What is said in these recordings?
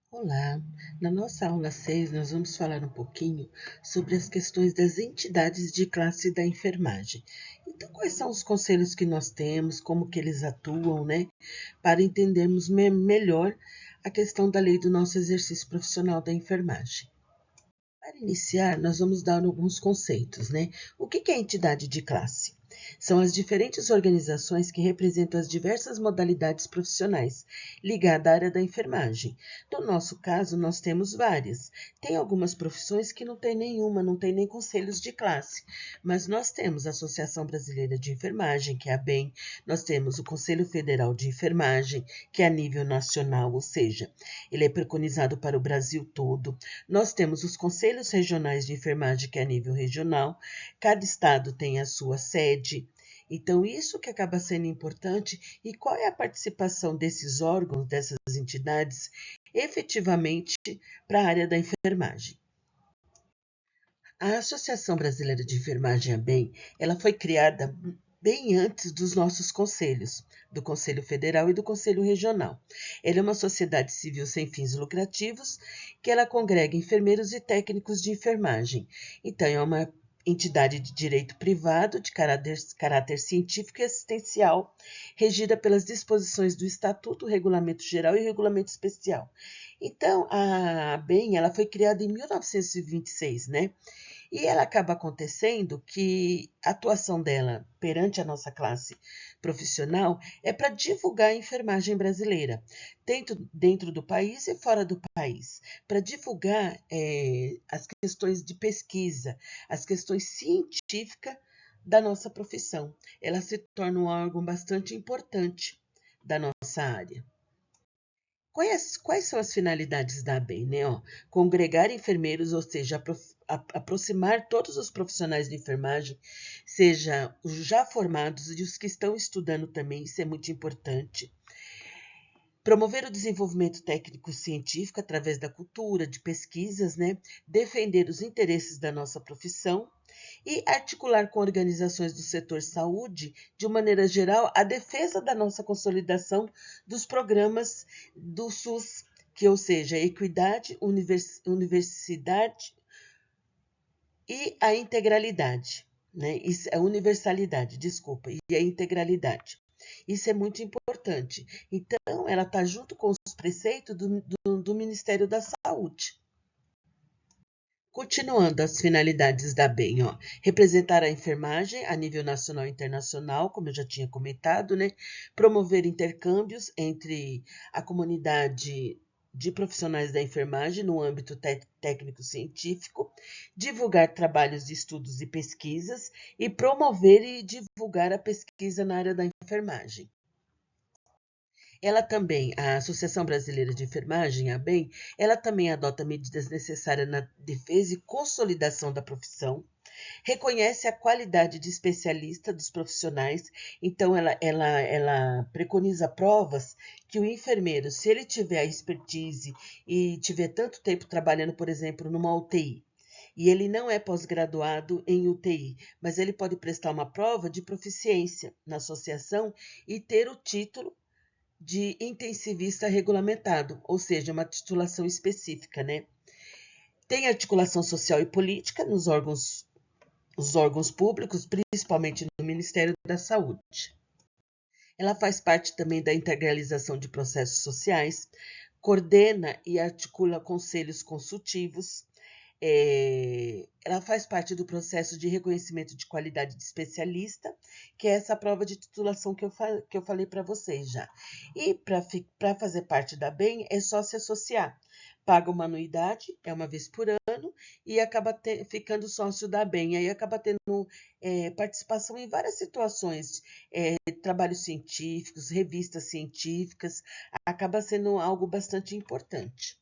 Olá! Na nossa aula 6, nós vamos falar um pouquinho sobre as questões das entidades de classe da enfermagem. Então, quais são os conselhos que nós temos, como que eles atuam, né? Para entendermos melhor a questão da lei do nosso exercício profissional da enfermagem. Para iniciar, nós vamos dar alguns conceitos, né? O que é entidade de classe? São as diferentes organizações que representam as diversas modalidades profissionais ligadas à área da enfermagem. No nosso caso, nós temos várias. Tem algumas profissões que não tem nenhuma, não tem nem conselhos de classe, mas nós temos a Associação Brasileira de Enfermagem, que é a ABEM, nós temos o Conselho Federal de Enfermagem, que é a nível nacional, ou seja, ele é preconizado para o Brasil todo. Nós temos os conselhos regionais de enfermagem, que é a nível regional, cada estado tem a sua sede. Então, isso que acaba sendo importante. E qual é a participação desses órgãos, dessas entidades, efetivamente para a área da enfermagem? A Associação Brasileira de Enfermagem, a ABEM, ela foi criada bem antes dos nossos conselhos, do Conselho Federal e do Conselho Regional. Ela é uma sociedade civil sem fins lucrativos que ela congrega enfermeiros e técnicos de enfermagem. Então, é uma entidade de direito privado de caráter científico e assistencial, regida pelas disposições do Estatuto, Regulamento Geral e Regulamento Especial. Então, a ABEM, ela foi criada em 1926, né? E ela acaba acontecendo que a atuação dela perante a nossa classe profissional é para divulgar a enfermagem brasileira, dentro do país e fora do país, para divulgar as questões de pesquisa, as questões científicas da nossa profissão. Ela se torna um órgão bastante importante da nossa área. Quais são as finalidades da ABEM, né? Congregar enfermeiros, ou seja, aproximar todos os profissionais de enfermagem, seja os já formados e os que estão estudando também, isso é muito importante. Promover o desenvolvimento técnico-científico através da cultura, de pesquisas, né? Defender os interesses da nossa profissão e articular com organizações do setor saúde, de maneira geral, a defesa da nossa consolidação dos programas do SUS, que, ou seja, equidade, universidade e a integralidade, né? Isso, a universalidade, desculpa, e a integralidade. Isso é muito importante. Então, ela está junto com os preceitos do Ministério da Saúde. Continuando as finalidades da BEM, representar a enfermagem a nível nacional e internacional, como eu já tinha comentado, né? Promover intercâmbios entre a comunidade de profissionais da enfermagem no âmbito técnico-científico, divulgar trabalhos de estudos e pesquisas e promover e divulgar a pesquisa na área da enfermagem. Ela também, a Associação Brasileira de Enfermagem, a ABEM, ela também adota medidas necessárias na defesa e consolidação da profissão, reconhece a qualidade de especialista dos profissionais, então ela preconiza provas que o enfermeiro, se ele tiver a expertise e tiver tanto tempo trabalhando, por exemplo, numa UTI, e ele não é pós-graduado em UTI, mas ele pode prestar uma prova de proficiência na associação e ter o título de intensivista regulamentado, ou seja, uma titulação específica, né? Tem articulação social e política os órgãos públicos, principalmente no Ministério da Saúde. Ela faz parte também da integralização de processos sociais, coordena e articula conselhos consultivos, ela faz parte do processo de reconhecimento de qualidade de especialista, que é essa prova de titulação que eu falei para vocês já. E para fazer parte da BEM é só se associar. Paga uma anuidade, é uma vez por ano, e acaba ficando sócio da BEM. Aí acaba tendo participação em várias situações, trabalhos científicos, revistas científicas, acaba sendo algo bastante importante.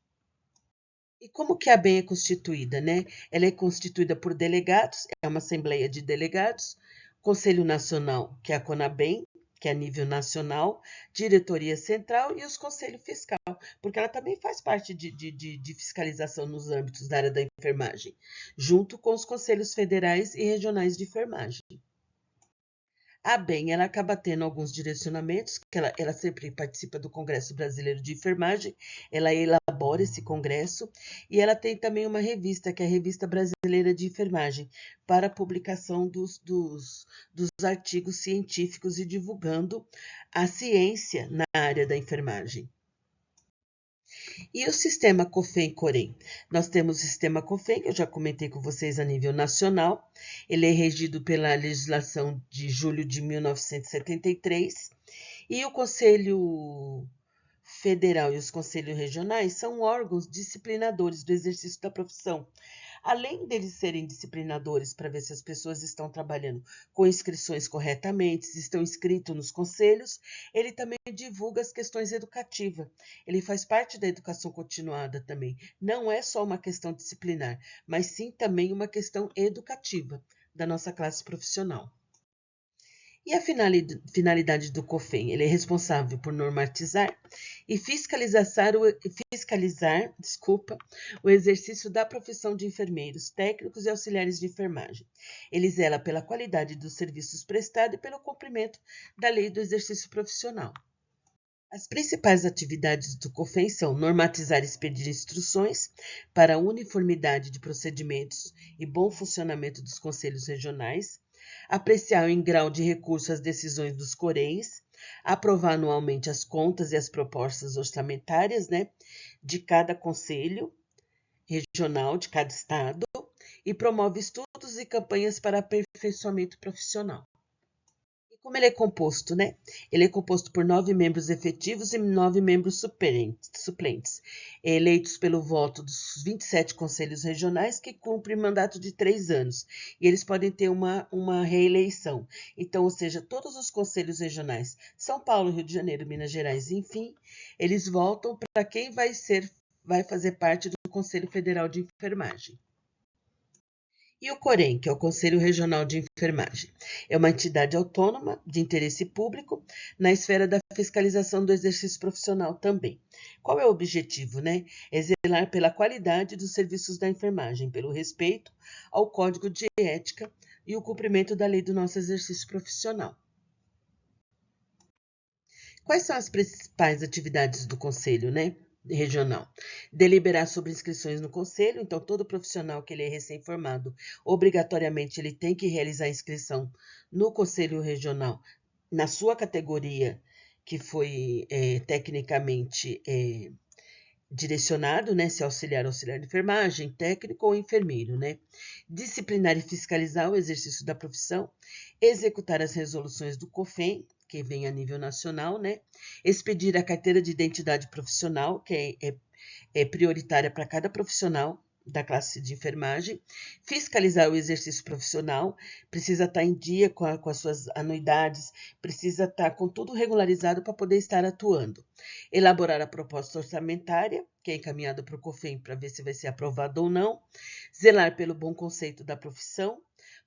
E como que a ABEM é constituída, né? Ela é constituída por delegados, é uma assembleia de delegados, Conselho Nacional, que é a CONABEM, que é a nível nacional, diretoria central e os conselhos fiscal, porque ela também faz parte de fiscalização nos âmbitos da área da enfermagem, junto com os conselhos federais e regionais de enfermagem. A BEM, ela acaba tendo alguns direcionamentos, que ela sempre participa do Congresso Brasileiro de Enfermagem, ela elabora esse congresso, e ela tem também uma revista, que é a Revista Brasileira de Enfermagem, para publicação dos artigos científicos e divulgando a ciência na área da enfermagem. E o sistema COFEN-COREM? Nós temos o sistema COFEN, que eu já comentei com vocês a nível nacional. Ele é regido pela legislação de julho de 1973. E o Conselho Federal e os conselhos regionais são órgãos disciplinadores do exercício da profissão. Além deles serem disciplinadores para ver se as pessoas estão trabalhando com inscrições corretamente, se estão inscritos nos conselhos, ele também divulga as questões educativas. Ele faz parte da educação continuada também. Não é só uma questão disciplinar, mas sim também uma questão educativa da nossa classe profissional. E a finalidade do COFEN? Ele é responsável por normatizar e fiscalizar o exercício da profissão de enfermeiros, técnicos e auxiliares de enfermagem. Ele zela pela qualidade dos serviços prestados e pelo cumprimento da lei do exercício profissional. As principais atividades do COFEN são normatizar e expedir instruções para a uniformidade de procedimentos e bom funcionamento dos conselhos regionais, apreciar em grau de recurso as decisões dos CORENs, aprovar anualmente as contas e as propostas orçamentárias, de cada conselho regional, de cada estado, e promove estudos e campanhas para aperfeiçoamento profissional. E como ele é composto, Ele é composto por 9 membros efetivos e 9 membros suplentes, eleitos pelo voto dos 27 conselhos regionais que cumprem mandato de 3 anos. E eles podem ter uma reeleição. Então, ou seja, todos os conselhos regionais, São Paulo, Rio de Janeiro, Minas Gerais, enfim, eles votam para quem vai fazer parte do Conselho Federal de Enfermagem. E o COREN, que é o Conselho Regional de Enfermagem, é uma entidade autônoma de interesse público na esfera da fiscalização do exercício profissional também. Qual é o objetivo, É zelar pela qualidade dos serviços da enfermagem, pelo respeito ao Código de Ética e o cumprimento da lei do nosso exercício profissional. Quais são as principais atividades do Conselho, regional? Deliberar sobre inscrições no conselho, então todo profissional que ele é recém-formado, obrigatoriamente ele tem que realizar a inscrição no conselho regional, na sua categoria que foi tecnicamente direcionado, se auxiliar de enfermagem, técnico ou enfermeiro, Disciplinar e fiscalizar o exercício da profissão, executar as resoluções do COFEN, que vem a nível nacional, Expedir a carteira de identidade profissional, que é prioritária para cada profissional da classe de enfermagem, fiscalizar o exercício profissional, precisa estar em dia com as suas anuidades, precisa estar com tudo regularizado para poder estar atuando. Elaborar a proposta orçamentária, que é encaminhada para o COFEN para ver se vai ser aprovado ou não, zelar pelo bom conceito da profissão,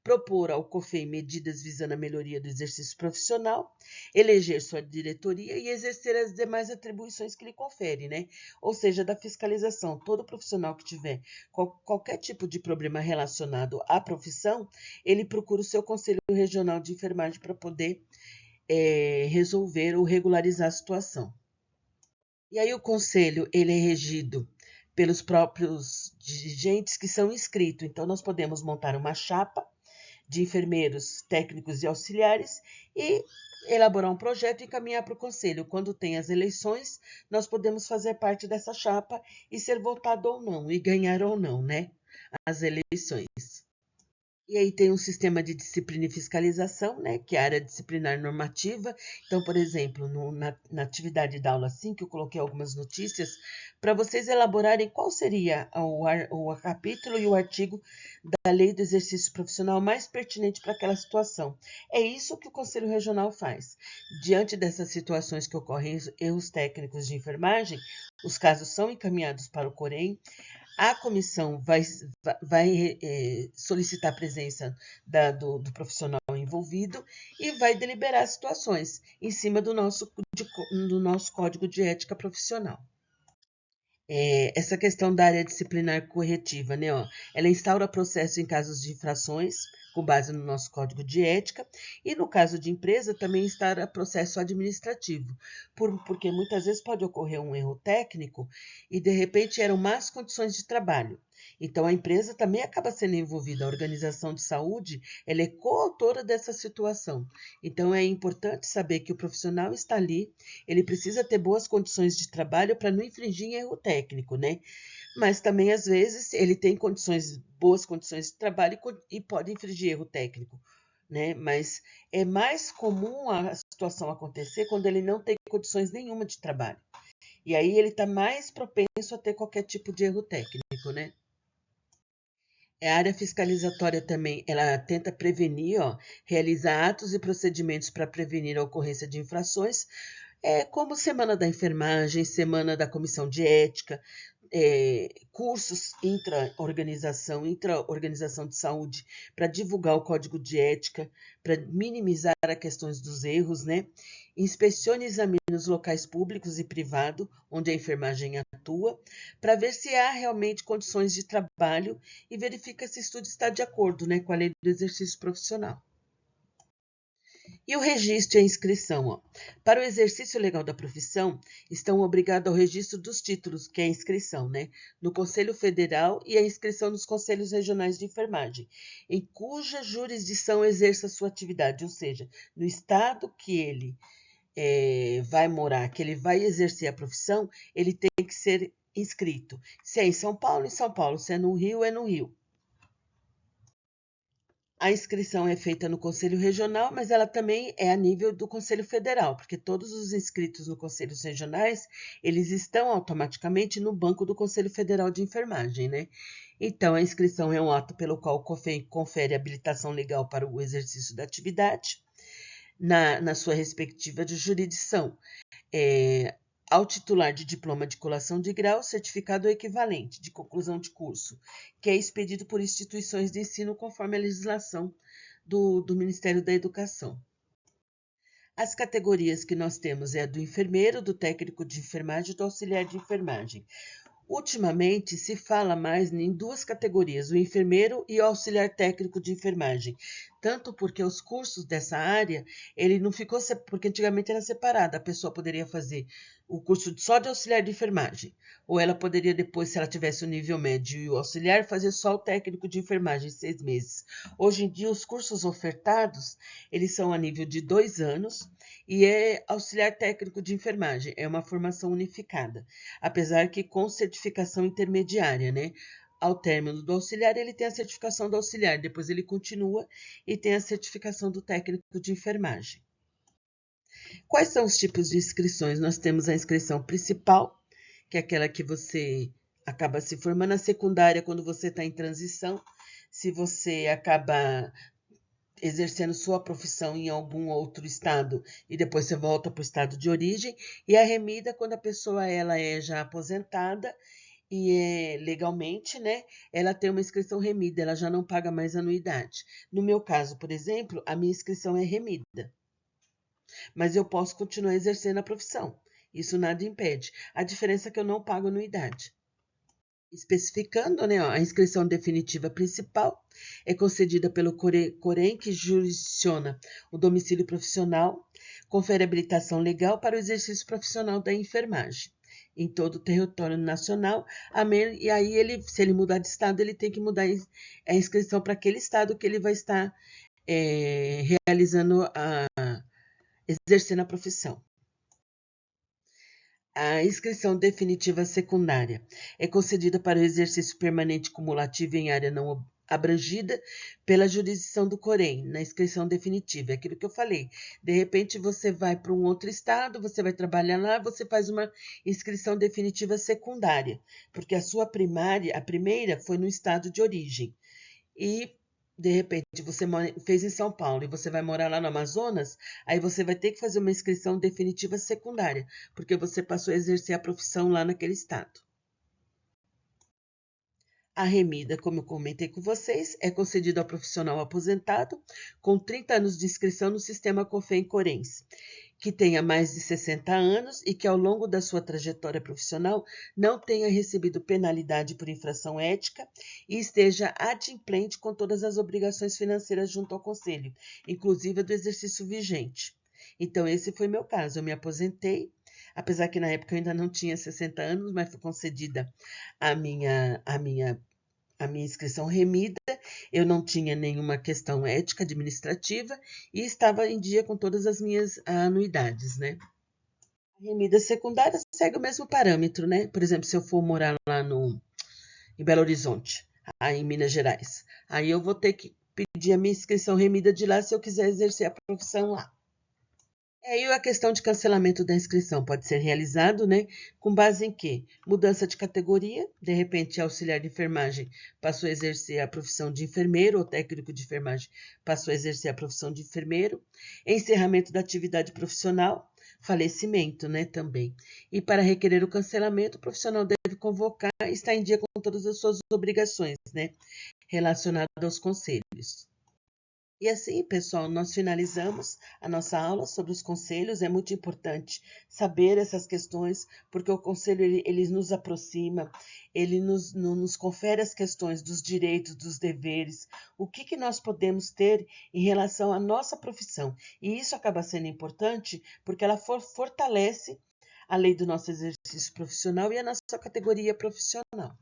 propor ao COFEN medidas visando a melhoria do exercício profissional, eleger sua diretoria e exercer as demais atribuições que lhe confere, Ou seja, da fiscalização. Todo profissional que tiver qualquer tipo de problema relacionado à profissão, ele procura o seu Conselho Regional de Enfermagem para poder resolver ou regularizar a situação. E aí o Conselho, ele é regido pelos próprios dirigentes que são inscritos. Então, nós podemos montar uma chapa de enfermeiros, técnicos e auxiliares e elaborar um projeto e encaminhar para o conselho. Quando tem as eleições, nós podemos fazer parte dessa chapa e ser votado ou não, e ganhar ou não, as eleições. E aí tem um sistema de disciplina e fiscalização, que é a área disciplinar normativa. Então, por exemplo, na atividade da aula 5, eu coloquei algumas notícias para vocês elaborarem qual seria o capítulo e o artigo da lei do exercício profissional mais pertinente para aquela situação. É isso que o Conselho Regional faz. Diante dessas situações que ocorrem erros técnicos de enfermagem, os casos são encaminhados para o COREN. A comissão vai solicitar a presença do profissional envolvido e vai deliberar situações em cima do nosso Código de Ética Profissional. Essa questão da área disciplinar corretiva, né? Ó, ela instaura processo em casos de infrações, com base no nosso código de ética, e no caso de empresa, também instaura processo administrativo, porque muitas vezes pode ocorrer um erro técnico e, de repente, eram más condições de trabalho. Então, a empresa também acaba sendo envolvida. A organização de saúde, ela é coautora dessa situação. Então, é importante saber que o profissional está ali, ele precisa ter boas condições de trabalho para não infringir em erro técnico, né? Mas também, às vezes, ele tem boas condições de trabalho e pode infringir erro técnico, né? Mas é mais comum a situação acontecer quando ele não tem condições nenhuma de trabalho. E aí ele está mais propenso a ter qualquer tipo de erro técnico, né? A área fiscalizatória também, ela tenta prevenir, ó, realizar atos e procedimentos para prevenir a ocorrência de infrações, como Semana da Enfermagem, Semana da Comissão de Ética, cursos intra-organização de saúde para divulgar o código de ética, para minimizar as questões dos erros, né? Inspecione e examine os locais públicos e privados onde a enfermagem atua, para ver se há realmente condições de trabalho e verifica se isso tudo está de acordo, né, com a lei do exercício profissional. E o registro e a inscrição, ó. Para o exercício legal da profissão, estão obrigados ao registro dos títulos, que é a inscrição, né? No Conselho Federal e a inscrição nos Conselhos Regionais de Enfermagem, em cuja jurisdição exerça sua atividade, ou seja, no estado que ele vai morar, que ele vai exercer a profissão, ele tem que ser inscrito. Se é em São Paulo, se é no Rio, é no Rio. A inscrição é feita no Conselho Regional, mas ela também é a nível do Conselho Federal, porque todos os inscritos no Conselhos Regionais, eles estão automaticamente no banco do Conselho Federal de Enfermagem, né? Então, a inscrição é um ato pelo qual o COFEN confere habilitação legal para o exercício da atividade na sua respectiva jurisdição. Ao titular de diploma de colação de grau, certificado equivalente de conclusão de curso, que é expedido por instituições de ensino conforme a legislação do Ministério da Educação. As categorias que nós temos é a do enfermeiro, do técnico de enfermagem e do auxiliar de enfermagem. Ultimamente se fala mais em duas categorias, o enfermeiro e o auxiliar técnico de enfermagem. Tanto porque os cursos dessa área, ele não ficou, porque antigamente era separado, a pessoa poderia fazer o curso só de auxiliar de enfermagem, ou ela poderia depois, se ela tivesse o nível médio e o auxiliar, fazer só o técnico de enfermagem, 6 meses. Hoje em dia, os cursos ofertados, eles são a nível de 2 anos, e é auxiliar técnico de enfermagem, é uma formação unificada, apesar que com certificação intermediária, né? Ao término do auxiliar, ele tem a certificação do auxiliar, depois ele continua e tem a certificação do técnico de enfermagem. Quais são os tipos de inscrições? Nós temos a inscrição principal, que é aquela que você acaba se formando, a secundária quando você está em transição, se você acaba exercendo sua profissão em algum outro estado e depois você volta para o estado de origem, e a remida quando a pessoa ela é já aposentada e legalmente, né, ela tem uma inscrição remida, ela já não paga mais anuidade. No meu caso, por exemplo, a minha inscrição é remida, mas eu posso continuar exercendo a profissão. Isso nada impede. A diferença é que eu não pago anuidade. Especificando, né, ó, a inscrição definitiva principal é concedida pelo COREN, que jurisdiciona o domicílio profissional, confere habilitação legal para o exercício profissional da enfermagem em todo o território nacional, e aí se ele mudar de estado, ele tem que mudar a inscrição para aquele estado que ele vai estar exercendo a profissão. A inscrição definitiva secundária é concedida para o exercício permanente cumulativo em área não abrangida pela jurisdição do COREN, na inscrição definitiva. É aquilo que eu falei. De repente, você vai para um outro estado, você vai trabalhar lá, você faz uma inscrição definitiva secundária, porque a sua a primeira foi no estado de origem. E de repente você fez em São Paulo e você vai morar lá no Amazonas, aí você vai ter que fazer uma inscrição definitiva secundária, porque você passou a exercer a profissão lá naquele estado. A remida, como eu comentei com vocês, é concedida ao profissional aposentado com 30 anos de inscrição no sistema COFEN-CORENS, que tenha mais de 60 anos e que ao longo da sua trajetória profissional não tenha recebido penalidade por infração ética e esteja adimplente com todas as obrigações financeiras junto ao Conselho, inclusive a do exercício vigente. Então, esse foi meu caso. Eu me aposentei, apesar que na época eu ainda não tinha 60 anos, mas foi concedida a minha, a minha, a minha inscrição remida. Eu não tinha nenhuma questão ética administrativa e estava em dia com todas as minhas anuidades, né? A remida secundária segue o mesmo parâmetro, né? Por exemplo, se eu for morar lá em Belo Horizonte, aí em Minas Gerais, aí eu vou ter que pedir a minha inscrição remida de lá se eu quiser exercer a profissão lá. E a questão de cancelamento da inscrição pode ser realizado, né, com base em quê? Mudança de categoria, de repente auxiliar de enfermagem passou a exercer a profissão de enfermeiro ou técnico de enfermagem passou a exercer a profissão de enfermeiro, encerramento da atividade profissional, falecimento, né, também. E para requerer o cancelamento, o profissional deve convocar e estar em dia com todas as suas obrigações, né, relacionadas aos conselhos. E assim, pessoal, nós finalizamos a nossa aula sobre os conselhos. É muito importante saber essas questões, porque o conselho ele nos aproxima, ele nos confere as questões dos direitos, dos deveres, o que nós podemos ter em relação à nossa profissão. E isso acaba sendo importante porque ela fortalece a lei do nosso exercício profissional e a nossa categoria profissional.